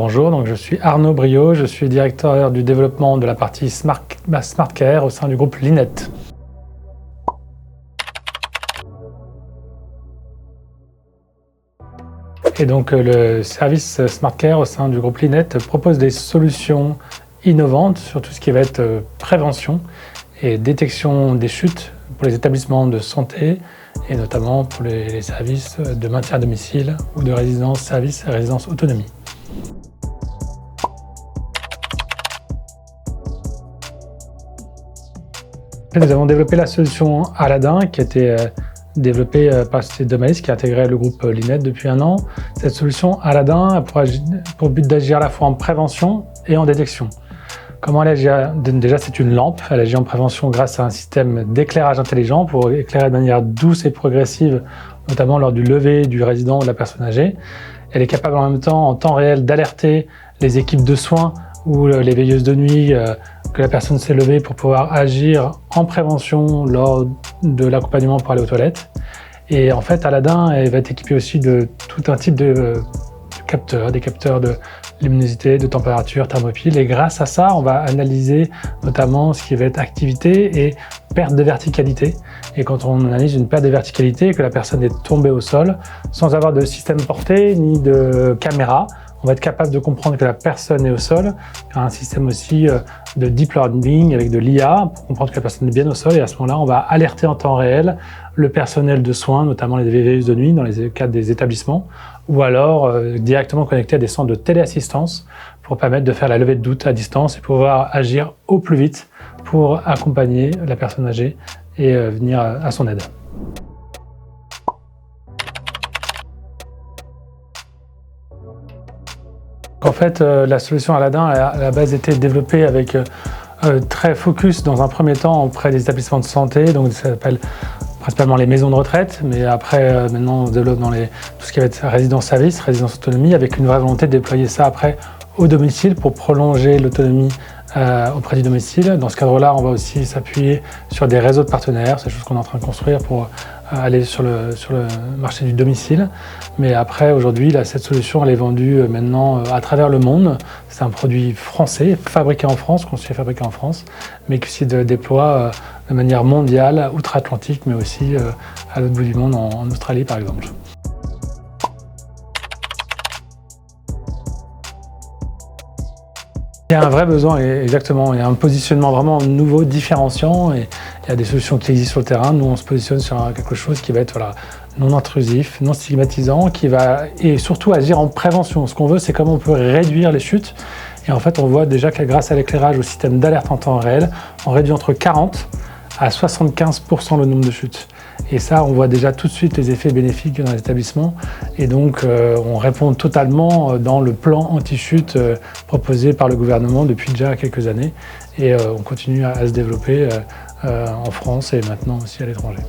Bonjour, donc je suis Arnaud Briot, je suis directeur du développement de la partie Smart Care au sein du groupe Linet. Et donc le service Smart Care au sein du groupe Linet propose des solutions innovantes sur tout ce qui va être prévention et détection des chutes pour les établissements de santé et notamment pour les services de maintien à domicile ou de résidence service et résidence autonomie. Nous avons développé la solution Aladdin qui a été développée par Société Domalis qui a intégré le groupe Linet depuis 1 an. Cette solution Aladdin a pour but d'agir à la fois en prévention et en détection. Comment elle agit? Déjà, c'est une lampe. Elle agit en prévention grâce à un système d'éclairage intelligent pour éclairer de manière douce et progressive, notamment lors du lever du résident ou de la personne âgée. Elle est capable en même temps, en temps réel, d'alerter les équipes de soins ou les veilleuses de nuit que la personne s'est levée pour pouvoir agir en prévention lors de l'accompagnement pour aller aux toilettes. Et en fait, Aladdin va être équipé aussi de tout un type de capteurs, des capteurs de luminosité, de température, thermopile. Et grâce à ça, on va analyser notamment ce qui va être activité et perte de verticalité. Et quand on analyse une perte de verticalité et que la personne est tombée au sol, sans avoir de système porté ni de caméra, on va être capable de comprendre que la personne est au sol. Il y a un système aussi de deep learning avec de l'IA pour comprendre que la personne est bien au sol. Et à ce moment-là, on va alerter en temps réel le personnel de soins, notamment les veilleuses de nuit dans les cadres des établissements, ou alors directement connecter à des centres de téléassistance pour permettre de faire la levée de doute à distance et pouvoir agir au plus vite pour accompagner la personne âgée et venir à son aide. En fait, la solution Aladdin a à la base été développée avec très focus dans un premier temps auprès des établissements de santé, donc ça s'appelle principalement les maisons de retraite, mais après maintenant on se développe dans tout ce qui va être résidence-service, résidence-autonomie, avec une vraie volonté de déployer ça après au domicile pour prolonger l'autonomie auprès du domicile. Dans ce cadre-là, on va aussi s'appuyer sur des réseaux de partenaires, c'est des choses qu'on est en train de construire pour aller sur le marché du domicile. Mais après, aujourd'hui, cette solution, elle est vendue maintenant à travers le monde. C'est un produit français, fabriqué en France, conçu et fabriqué en France, mais qui se déploie de manière mondiale, outre-Atlantique, mais aussi à l'autre bout du monde, en Australie par exemple. Il y a un vrai besoin, exactement. Il y a un positionnement vraiment nouveau, différenciant, et il y a des solutions qui existent sur le terrain. Nous, on se positionne sur quelque chose qui va être non intrusif, non stigmatisant, et surtout agir en prévention. Ce qu'on veut, c'est comment on peut réduire les chutes. Et en fait, on voit déjà que grâce à l'éclairage, au système d'alerte en temps réel, on réduit entre 40 à 75% le nombre de chutes. Et ça, on voit déjà tout de suite les effets bénéfiques dans les établissements. Et donc, on répond totalement dans le plan anti-chute proposé par le gouvernement depuis déjà quelques années. Et on continue à se développer en France et maintenant aussi à l'étranger.